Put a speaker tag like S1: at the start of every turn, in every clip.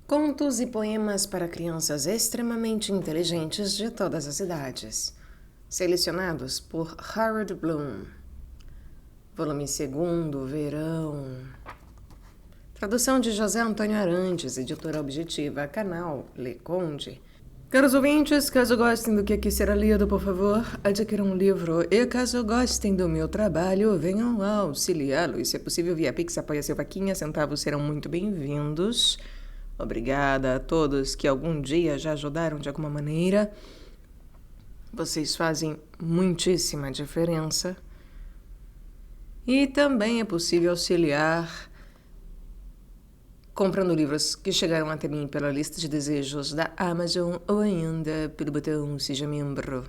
S1: Contos e poemas para crianças extremamente inteligentes de todas as idades. Selecionados por Harold Bloom. Volume 2º, Verão. Tradução de José Antônio Arantes, editora objetiva, canal Le Conde. Caros ouvintes, caso gostem do que aqui será lido, por favor, adquiram um livro. E caso gostem do meu trabalho, venham auxiliá-lo. E se é possível, via Pix, apoia seu vaquinha, centavos serão muito bem-vindos. Obrigada a todos que algum dia já ajudaram de alguma maneira. Vocês fazem muitíssima diferença. E também é possível auxiliar comprando livros que chegaram até mim pela lista de desejos da Amazon ou ainda pelo botão Seja Membro.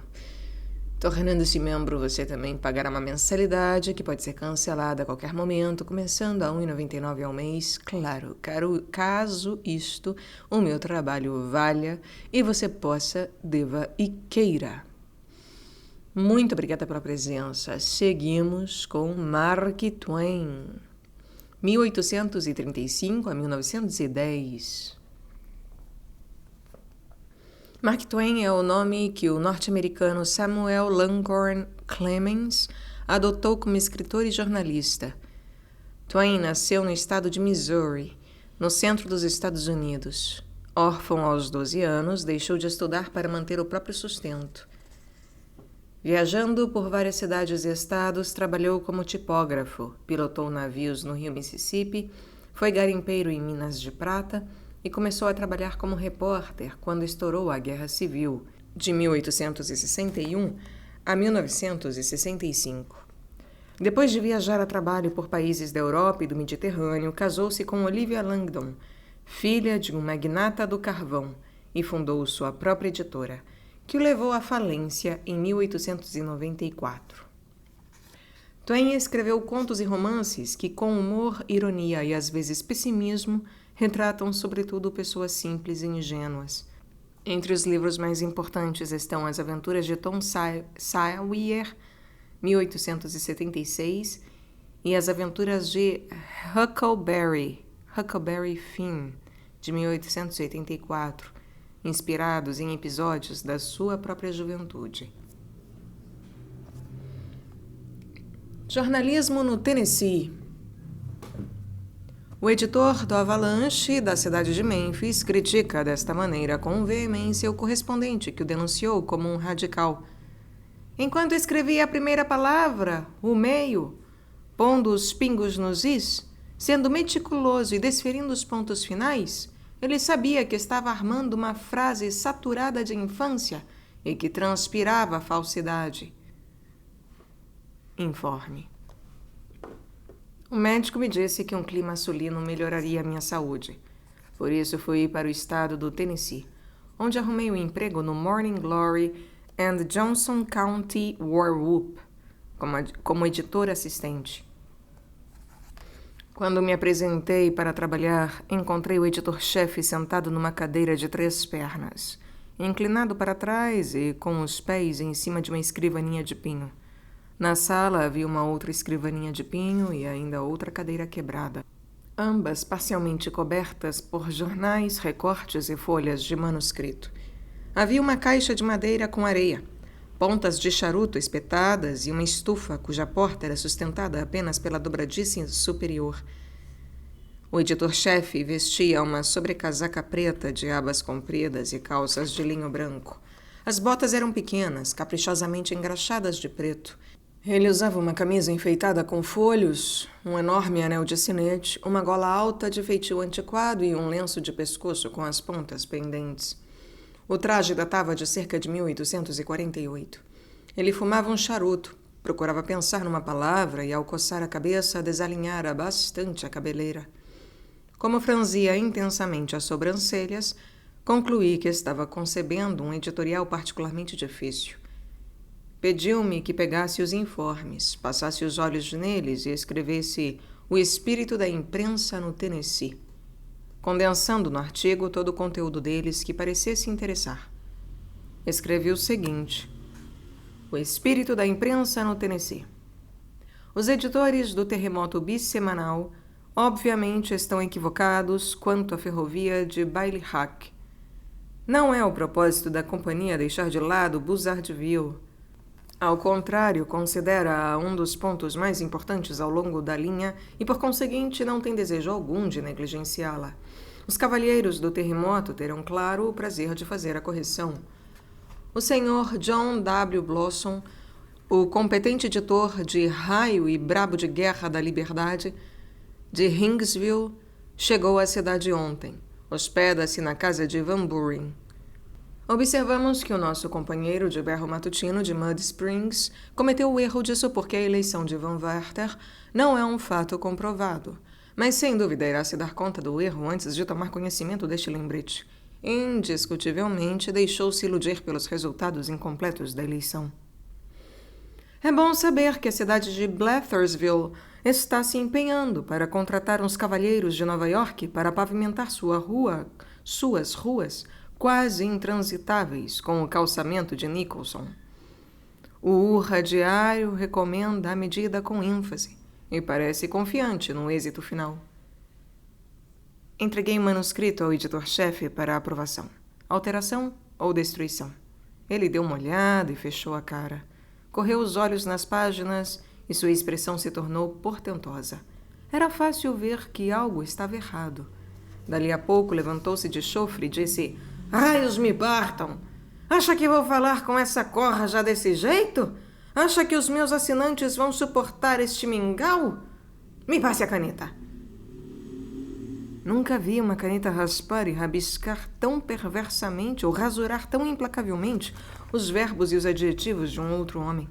S1: Tornando-se membro, você também pagará uma mensalidade que pode ser cancelada a qualquer momento, começando a R$ 1,99 ao mês. Claro, caso isto, o meu trabalho valha e você possa, deva e queira. Muito obrigada pela presença. Seguimos com Mark Twain, 1835 a 1910. Mark Twain é o nome que o norte-americano Samuel Langhorne Clemens adotou como escritor e jornalista. Twain nasceu no estado de Missouri, no centro dos Estados Unidos. Órfão aos 12 anos, deixou de estudar para manter o próprio sustento. Viajando por várias cidades e estados, trabalhou como tipógrafo, pilotou navios no rio Mississippi, foi garimpeiro em Minas de Prata e começou a trabalhar como repórter quando estourou a Guerra Civil, de 1861 a 1965. Depois de viajar a trabalho por países da Europa e do Mediterrâneo, casou-se com Olivia Langdon, filha de um magnata do carvão, e fundou sua própria editora, que o levou à falência em 1894. Twain escreveu contos e romances que, com humor, ironia e às vezes pessimismo, retratam sobretudo pessoas simples e ingênuas. Entre os livros mais importantes estão As Aventuras de Tom Sawyer, 1876, e As Aventuras de Huckleberry Finn, de 1884, inspirados em episódios da sua própria juventude. Jornalismo no Tennessee. O editor do Avalanche da cidade de Memphis critica desta maneira com veemência o correspondente que o denunciou como um radical. Enquanto escrevia a primeira palavra, o meio, pondo os pingos nos is, sendo meticuloso e desferindo os pontos finais, ele sabia que estava armando uma frase saturada de infância e que transpirava falsidade. Informe. O médico me disse que um clima sulino melhoraria a minha saúde. Por isso fui para o estado do Tennessee, onde arrumei um emprego no Morning Glory and Johnson County War Whoop, como editor assistente. Quando me apresentei para trabalhar, encontrei o editor-chefe sentado numa cadeira de 3 pernas, inclinado para trás e com os pés em cima de uma escrivaninha de pinho. Na sala havia uma outra escrivaninha de pinho e ainda outra cadeira quebrada, ambas parcialmente cobertas por jornais, recortes e folhas de manuscrito. Havia uma caixa de madeira com areia, pontas de charuto espetadas e uma estufa cuja porta era sustentada apenas pela dobradiça superior. O editor-chefe vestia uma sobrecasaca preta de abas compridas e calças de linho branco. As botas eram pequenas, caprichosamente engraxadas de preto. Ele usava uma camisa enfeitada com folhos, um enorme anel de sinete, uma gola alta de feitio antiquado e um lenço de pescoço com as pontas pendentes. O traje datava de cerca de 1848. Ele fumava um charuto, procurava pensar numa palavra e, ao coçar a cabeça, desalinhara bastante a cabeleira. Como franzia intensamente as sobrancelhas, concluí que estava concebendo um editorial particularmente difícil. Pediu-me que pegasse os informes, passasse os olhos neles e escrevesse o espírito da imprensa no Tennessee, condensando no artigo todo o conteúdo deles que parecesse interessar. Escrevi o seguinte: o espírito da imprensa no Tennessee. Os editores do Terremoto Bissemanal obviamente estão equivocados quanto à ferrovia de Bailey-Hack. Não é o propósito da companhia deixar de lado Buzzardville. Ao contrário, considera-a um dos pontos mais importantes ao longo da linha e, por conseguinte, não tem desejo algum de negligenciá-la. Os cavalheiros do terremoto terão, claro, o prazer de fazer a correção. O Sr. John W. Blossom, o competente editor de Raio e Brabo de Guerra da Liberdade, de Hingsville, chegou à cidade ontem. Hospeda-se na casa de Van Buren. Observamos que o nosso companheiro de berro matutino de Mud Springs cometeu o erro de supor que a eleição de Van Werther não é um fato comprovado, mas sem dúvida irá se dar conta do erro antes de tomar conhecimento deste lembrete. Indiscutivelmente deixou-se iludir pelos resultados incompletos da eleição. É bom saber que a cidade de Blathersville está se empenhando para contratar uns cavalheiros de Nova York para pavimentar suas ruas quase intransitáveis com o calçamento de Nicholson. O Urra Diário recomenda a medida com ênfase e parece confiante no êxito final. Entreguei o manuscrito ao editor-chefe para aprovação. Alteração ou destruição? Ele deu uma olhada e fechou a cara. Correu os olhos nas páginas e sua expressão se tornou portentosa. Era fácil ver que algo estava errado. Dali a pouco levantou-se de chofre e disse: "Raios me partam! Acha que vou falar com essa corra já desse jeito? Acha que os meus assinantes vão suportar este mingau? Me passe a caneta." Nunca vi uma caneta raspar e rabiscar tão perversamente ou rasurar tão implacavelmente os verbos e os adjetivos de um outro homem.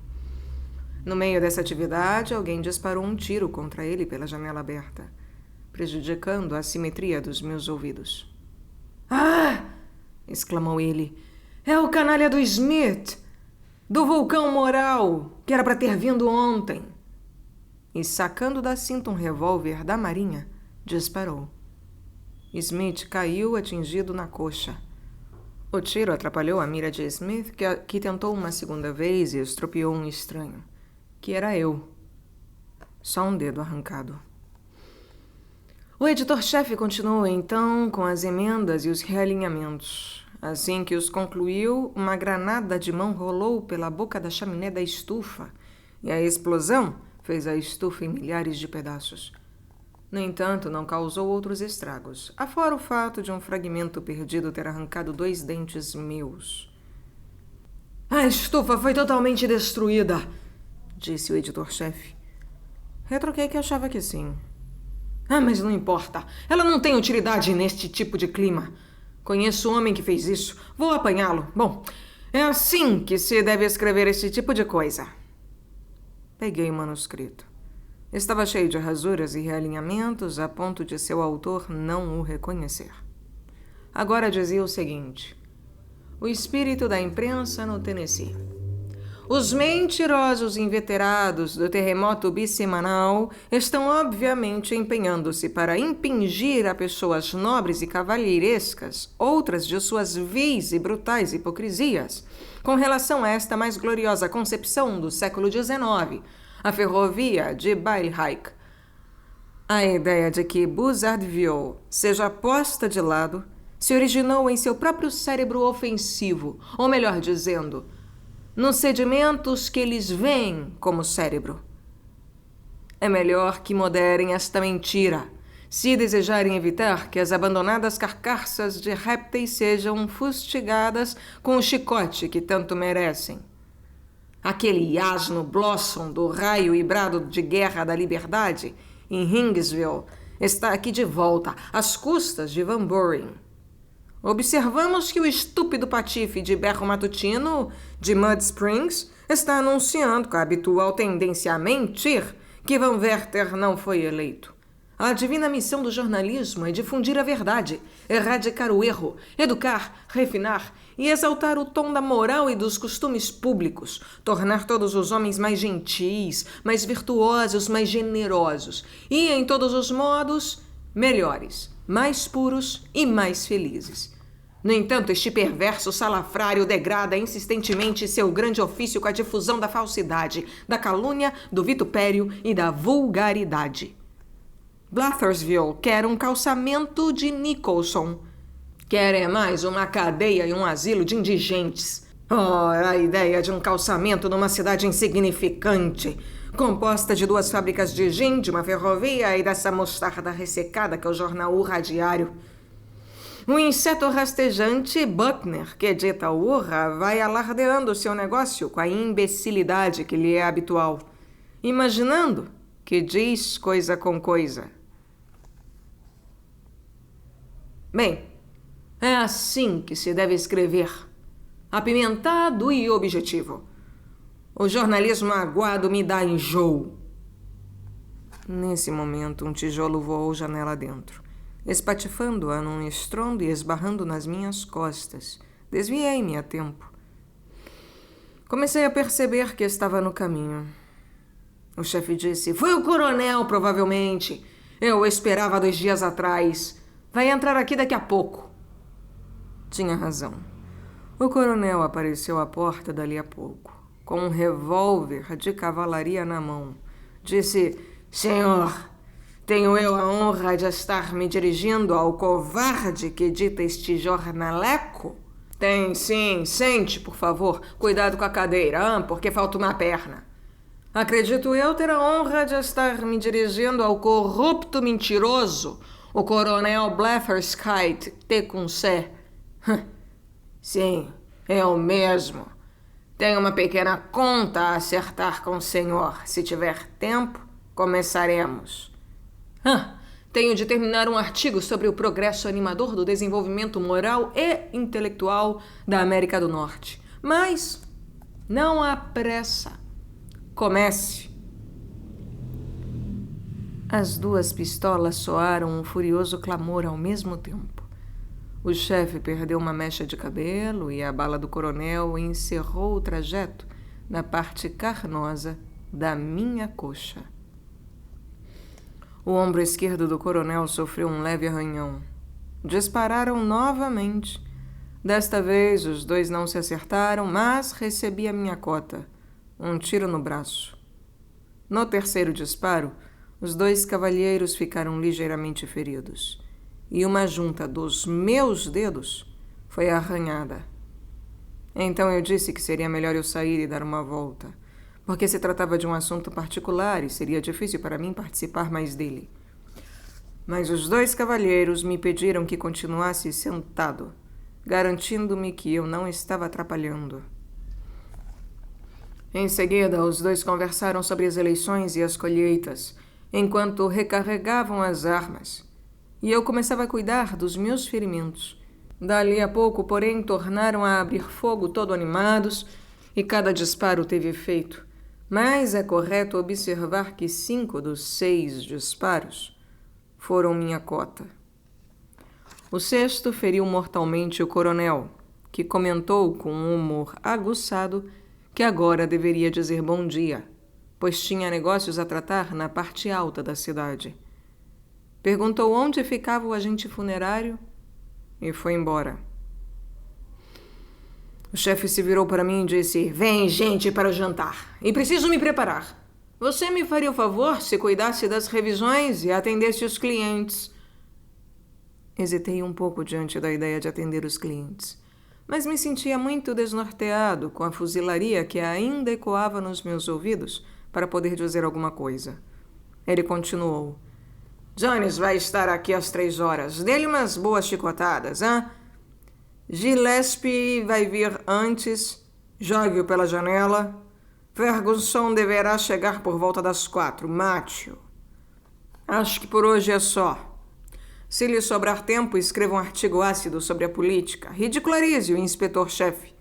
S1: No meio dessa atividade, alguém disparou um tiro contra ele pela janela aberta, prejudicando a simetria dos meus ouvidos. "Ah!" exclamou ele. "É o canalha do Smith, do vulcão moral, que era para ter vindo ontem." E, sacando da cinta um revólver da marinha, disparou. Smith caiu atingido na coxa. O tiro atrapalhou a mira de Smith, que tentou uma segunda vez e estropiou um estranho, que era eu. Só um dedo arrancado. O editor-chefe continuou, então, com as emendas e os realinhamentos. Assim que os concluiu, uma granada de mão rolou pela boca da chaminé da estufa, e a explosão fez a estufa em milhares de pedaços. No entanto, não causou outros estragos, afora o fato de um fragmento perdido ter arrancado 2 dentes meus. "A estufa foi totalmente destruída", disse o editor-chefe. Retruquei que achava que sim. Mas não importa. Ela não tem utilidade neste tipo de clima. Conheço o homem que fez isso. Vou apanhá-lo. Bom, é assim que se deve escrever este tipo de coisa." Peguei o manuscrito. Estava cheio de rasuras e realinhamentos a ponto de seu autor não o reconhecer. Agora dizia o seguinte: o espírito da imprensa no Tennessee. Os mentirosos inveterados do terremoto bissemanal estão obviamente empenhando-se para impingir a pessoas nobres e cavalheirescas outras de suas vis e brutais hipocrisias com relação a esta mais gloriosa concepção do século XIX, a ferrovia de Bailey-Hack. A ideia de que Buzzardville seja posta de lado se originou em seu próprio cérebro ofensivo, ou melhor dizendo, nos sedimentos que eles veem como cérebro. É melhor que moderem esta mentira, se desejarem evitar que as abandonadas carcaças de répteis sejam fustigadas com o chicote que tanto merecem. Aquele asno Blossom do Raio e Brado de Guerra da Liberdade, em Hingsville, está aqui de volta, às custas de Van Buren. Observamos que o estúpido patife de berro matutino de Mud Springs está anunciando com a habitual tendência a mentir que Van Werther não foi eleito. A divina missão do jornalismo é difundir a verdade, erradicar o erro, educar, refinar e exaltar o tom da moral e dos costumes públicos, tornar todos os homens mais gentis, mais virtuosos, mais generosos e, em todos os modos, melhores, mais puros e mais felizes. No entanto, este perverso salafrário degrada insistentemente seu grande ofício com a difusão da falsidade, da calúnia, do vitupério e da vulgaridade. Blathersville quer um calçamento de Nicholson. Quer é mais uma cadeia e um asilo de indigentes. Ora, a ideia de um calçamento numa cidade insignificante, composta de 2 fábricas de gin, de uma ferrovia e dessa mostarda ressecada que é o jornal Urra Diário. O inseto rastejante Buckner, que edita o Urra, vai alardeando seu negócio com a imbecilidade que lhe é habitual, imaginando que diz coisa com coisa. Bem, é assim que se deve escrever, apimentado e objetivo. O jornalismo aguado me dá enjoo. Nesse momento, um tijolo voou janela dentro, espatifando-a num estrondo e esbarrando nas minhas costas. Desviei-me a tempo. Comecei a perceber que estava no caminho. O chefe disse: "Foi o coronel, provavelmente. Eu o esperava 2 dias atrás. Vai entrar aqui daqui a pouco." Tinha razão. O coronel apareceu à porta dali a pouco, com um revólver de cavalaria na mão. Disse: "Senhor, tenho eu a honra de estar me dirigindo ao covarde que edita este jornaleco?" "Tem sim. Sente, por favor. Cuidado com a cadeira, porque falta uma perna." "Acredito eu ter a honra de estar me dirigindo ao corrupto mentiroso, o coronel Blatherskite Tecumseh." "Sim, eu mesmo. Tenho uma pequena conta a acertar com o senhor. Se tiver tempo, começaremos." "Tenho de terminar um artigo sobre o progresso animador do desenvolvimento moral e intelectual da América do Norte. Mas não há pressa. Comece." As 2 pistolas soaram um furioso clamor ao mesmo tempo. O chefe perdeu uma mecha de cabelo e a bala do coronel encerrou o trajeto na parte carnosa da minha coxa. O ombro esquerdo do coronel sofreu um leve arranhão. Dispararam novamente. Desta vez, os 2 não se acertaram, mas recebi a minha cota, um tiro no braço. No terceiro disparo, os 2 cavalheiros ficaram ligeiramente feridos, e uma junta dos meus dedos foi arranhada. Então eu disse que seria melhor eu sair e dar uma volta, porque se tratava de um assunto particular e seria difícil para mim participar mais dele. Mas os 2 cavalheiros me pediram que continuasse sentado, garantindo-me que eu não estava atrapalhando. Em seguida, os 2 conversaram sobre as eleições e as colheitas, enquanto recarregavam as armas, e eu começava a cuidar dos meus ferimentos. Dali a pouco, porém, tornaram a abrir fogo todo animados, e cada disparo teve efeito. Mas é correto observar que 5 dos 6 disparos foram minha cota. O 6º feriu mortalmente o coronel, que comentou com um humor aguçado que agora deveria dizer bom dia, pois tinha negócios a tratar na parte alta da cidade. Perguntou onde ficava o agente funerário e foi embora. O chefe se virou para mim e disse: "Vem gente para o jantar, e preciso me preparar. Você me faria o favor se cuidasse das revisões e atendesse os clientes." Hesitei um pouco diante da ideia de atender os clientes, mas me sentia muito desnorteado com a fuzilaria que ainda ecoava nos meus ouvidos para poder dizer alguma coisa. Ele continuou: "Jones vai estar aqui às 3 horas. Dê-lhe umas boas chicotadas, hein? Gillespie vai vir antes. Jogue-o pela janela. Ferguson deverá chegar por volta das 4. Mate-o. Acho que por hoje é só. Se lhe sobrar tempo, escreva um artigo ácido sobre a política. Ridicularize o inspetor-chefe.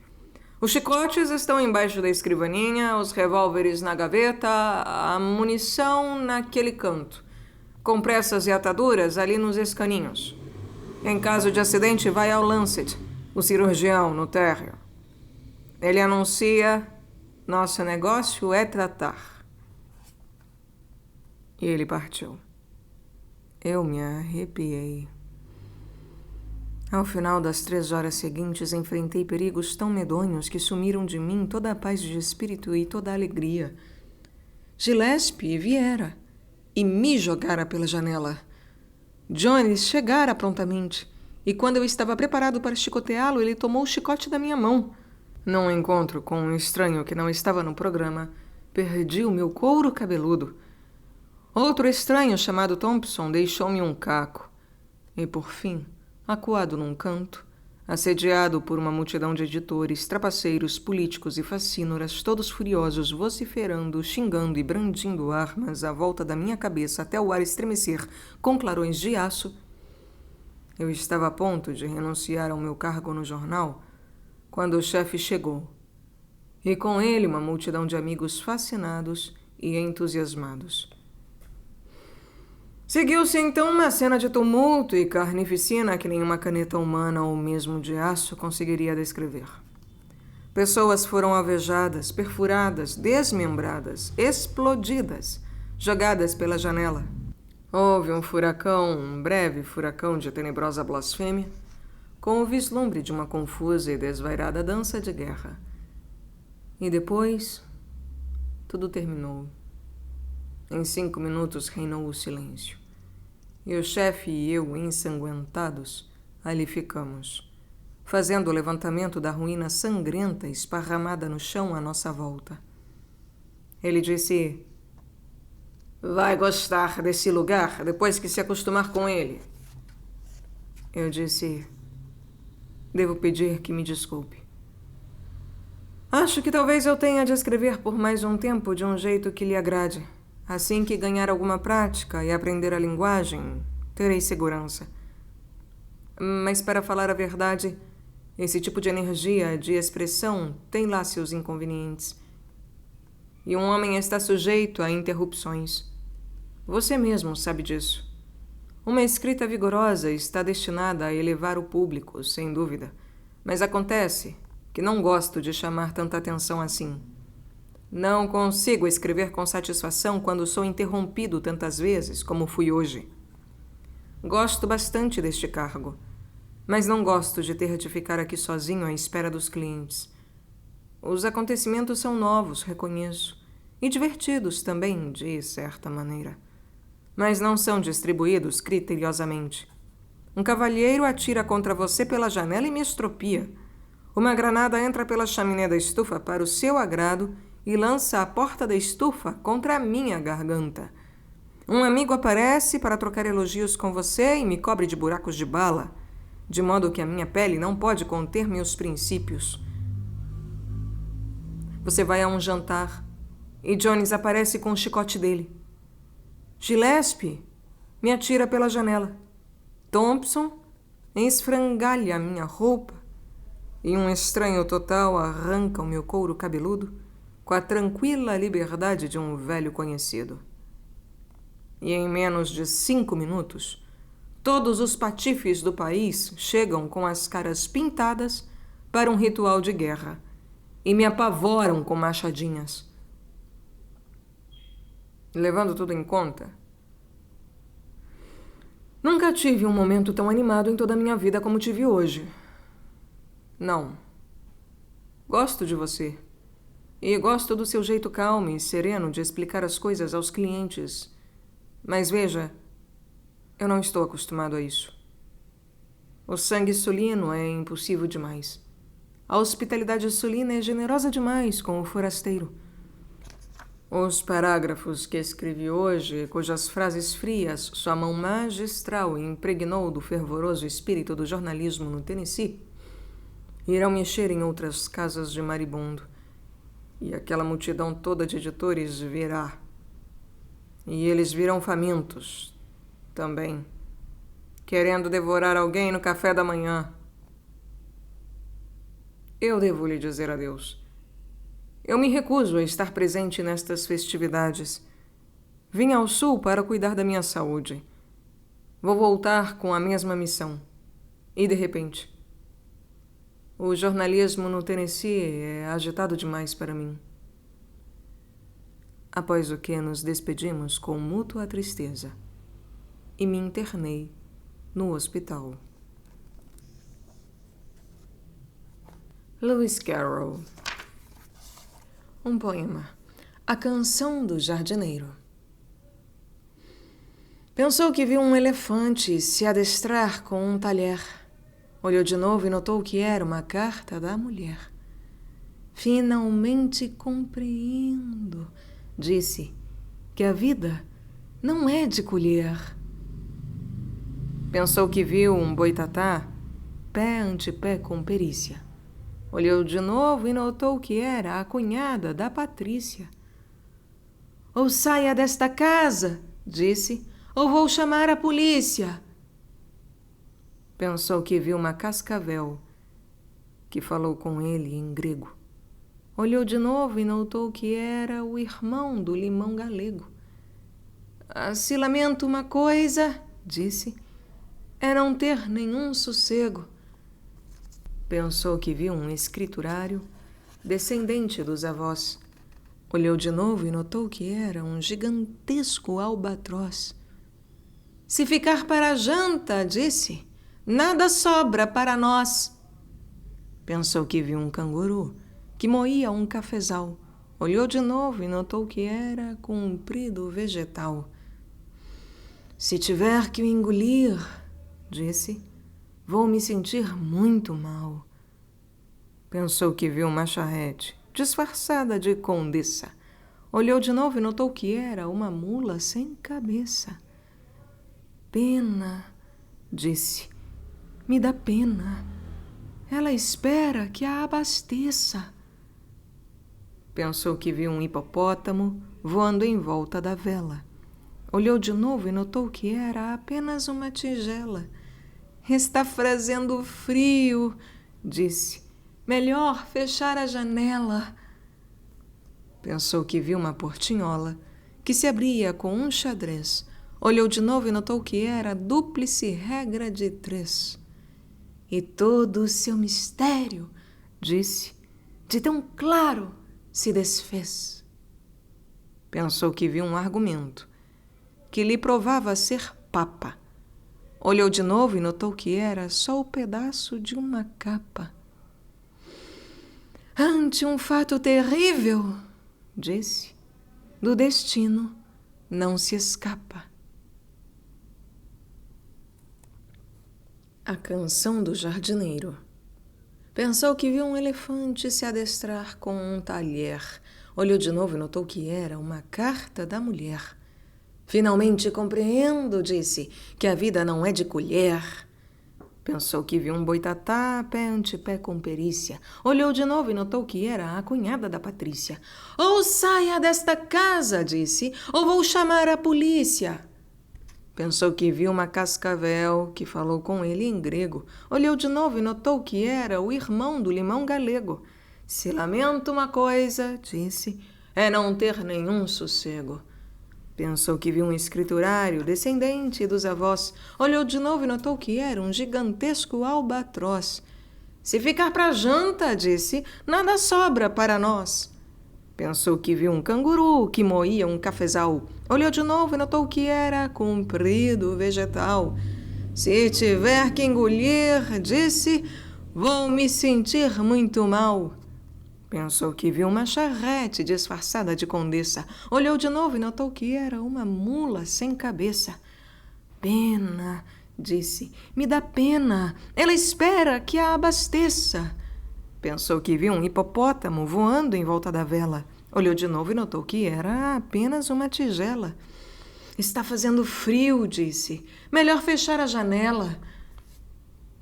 S1: Os chicotes estão embaixo da escrivaninha, os revólveres na gaveta, a munição naquele canto. Com pressas e ataduras ali nos escaninhos. Em caso de acidente, vai ao Lancet, o cirurgião no térreo. Ele anuncia: nosso negócio é tratar. E ele partiu. Eu me arrepiei. Ao final das 3 horas seguintes, enfrentei perigos tão medonhos que sumiram de mim toda a paz de espírito e toda a alegria. Gillespie viera e me jogara pela janela. Jones chegara prontamente, e quando eu estava preparado para chicoteá-lo, ele tomou o chicote da minha mão. Num encontro com um estranho que não estava no programa, perdi o meu couro cabeludo. Outro estranho, chamado Thompson, deixou-me um caco. E, por fim, acuado num canto, assediado por uma multidão de editores, trapaceiros, políticos e facínoras, todos furiosos, vociferando, xingando e brandindo armas à volta da minha cabeça até o ar estremecer com clarões de aço, eu estava a ponto de renunciar ao meu cargo no jornal quando o chefe chegou, e com ele uma multidão de amigos fascinados e entusiasmados. Seguiu-se então uma cena de tumulto e carnificina que nenhuma caneta humana ou mesmo de aço conseguiria descrever. Pessoas foram alvejadas, perfuradas, desmembradas, explodidas, jogadas pela janela. Houve um breve furacão de tenebrosa blasfêmia, com o vislumbre de uma confusa e desvairada dança de guerra. E depois, tudo terminou. Em 5 minutos reinou o silêncio. E o chefe e eu, ensanguentados, ali ficamos, fazendo o levantamento da ruína sangrenta esparramada no chão à nossa volta. Ele disse: vai gostar desse lugar depois que se acostumar com ele. Eu disse: devo pedir que me desculpe. Acho que talvez eu tenha de escrever por mais um tempo de um jeito que lhe agrade. Assim que ganhar alguma prática e aprender a linguagem, terei segurança. Mas, para falar a verdade, esse tipo de energia, de expressão, tem lá seus inconvenientes. E um homem está sujeito a interrupções. Você mesmo sabe disso. Uma escrita vigorosa está destinada a elevar o público, sem dúvida. Mas acontece que não gosto de chamar tanta atenção assim. Não consigo escrever com satisfação quando sou interrompido tantas vezes como fui hoje. Gosto bastante deste cargo, mas não gosto de ter de ficar aqui sozinho à espera dos clientes. Os acontecimentos são novos, reconheço, e divertidos também, de certa maneira, mas não são distribuídos criteriosamente. Um cavalheiro atira contra você pela janela e me estropia. Uma granada entra pela chaminé da estufa para o seu agrado e lança a porta da estufa contra a minha garganta. Um amigo aparece para trocar elogios com você e me cobre de buracos de bala, de modo que a minha pele não pode conter meus princípios. Você vai a um jantar e Jones aparece com o chicote dele. Gillespie me atira pela janela. Thompson esfrangalha a minha roupa e um estranho total arranca o meu couro cabeludo com a tranquila liberdade de um velho conhecido. E em menos de 5 minutos, todos os patifes do país chegam com as caras pintadas para um ritual de guerra e me apavoram com machadinhas. Levando tudo em conta, nunca tive um momento tão animado em toda a minha vida como tive hoje. Não. Gosto de você. E gosto do seu jeito calmo e sereno de explicar as coisas aos clientes. Mas veja, eu não estou acostumado a isso. O sangue sulino é impulsivo demais. A hospitalidade sulina é generosa demais com o forasteiro. Os parágrafos que escrevi hoje, cujas frases frias sua mão magistral impregnou do fervoroso espírito do jornalismo no Tennessee, irão mexer em outras casas de maribundo. E aquela multidão toda de editores virá. E eles virão famintos também, querendo devorar alguém no café da manhã. Eu devo lhe dizer adeus. Eu me recuso a estar presente nestas festividades. Vim ao sul para cuidar da minha saúde. Vou voltar com a mesma missão. E de repente, o jornalismo no Tennessee é agitado demais para mim. Após o que nos despedimos com mútua tristeza e me internei no hospital. Lewis Carroll. Um poema. A Canção do Jardineiro. Pensou que viu um elefante se adestrar com um talher. Olhou de novo e notou que era uma carta da mulher. Finalmente compreendo, disse, que a vida não é de colher. Pensou que viu um boitatá, pé ante pé com perícia. Olhou de novo e notou que era a cunhada da Patrícia. Ou saia desta casa, disse, ou vou chamar a polícia. Pensou que viu uma cascavel que falou com ele em grego. Olhou de novo e notou que era o irmão do limão galego. Se lamento uma coisa, disse, é não ter nenhum sossego. Pensou que viu um escriturário descendente dos avós. Olhou de novo e notou que era um gigantesco albatroz. Se ficar para a janta, disse, nada sobra para nós. Pensou que viu um canguru que moía um cafezal. Olhou de novo e notou que era comprido vegetal. Se tiver que o engolir, disse, vou me sentir muito mal. Pensou que viu uma charrete disfarçada de condessa. Olhou de novo e notou que era uma mula sem cabeça. Pena, disse, me dá pena. Ela espera que a abasteça. Pensou que viu um hipopótamo voando em volta da vela. Olhou de novo e notou que era apenas uma tigela. Está fazendo frio, disse. Melhor fechar a janela. Pensou que viu uma portinhola que se abria com um xadrez. Olhou de novo e notou que era dúplice regra de 3. E todo o seu mistério, disse, de tão claro se desfez. Pensou que viu um argumento que lhe provava ser papa. Olhou de novo e notou que era só o pedaço de uma capa. Ante um fato terrível, disse, do destino não se escapa. A Canção do Jardineiro. Pensou que viu um elefante se adestrar com um talher. Olhou de novo e notou que era uma carta da mulher. Finalmente compreendo, disse, que a vida não é de colher. Pensou que viu um boitatá, pé ante pé com perícia. Olhou de novo e notou que era a cunhada da Patrícia. Ou saia desta casa, disse, ou vou chamar a polícia. Pensou que viu uma cascavel que falou com ele em grego. Olhou de novo e notou que era o irmão do limão galego. Se lamento uma coisa, disse, é não ter nenhum sossego. Pensou que viu um escriturário descendente dos avós. Olhou de novo e notou que era um gigantesco albatroz. Se ficar para a janta, disse, nada sobra para nós. Pensou que viu um canguru que moía um cafezal. Olhou de novo e notou que era comprido vegetal. Se tiver que engolir, disse, vou me sentir muito mal. Pensou que viu uma charrete disfarçada de condessa. Olhou de novo e notou que era uma mula sem cabeça. Pena, disse, me dá pena. Ela espera que a abasteça. Pensou que viu um hipopótamo voando em volta da vela. Olhou de novo e notou que era apenas uma tigela. Está fazendo frio, disse. Melhor fechar a janela.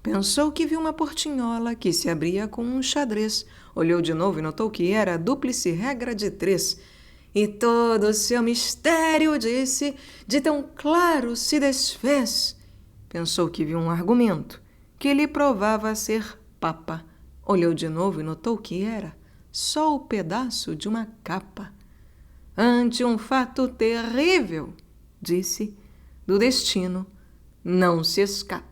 S1: Pensou que viu uma portinhola que se abria com um xadrez. Olhou de novo e notou que era a dúplice regra de 3. E todo o seu mistério, disse, de tão claro se desfez. Pensou que viu um argumento que lhe provava ser papa. Olhou de novo e notou que era só o pedaço de uma capa. ante um fato terrível, disse, do destino não se escapa.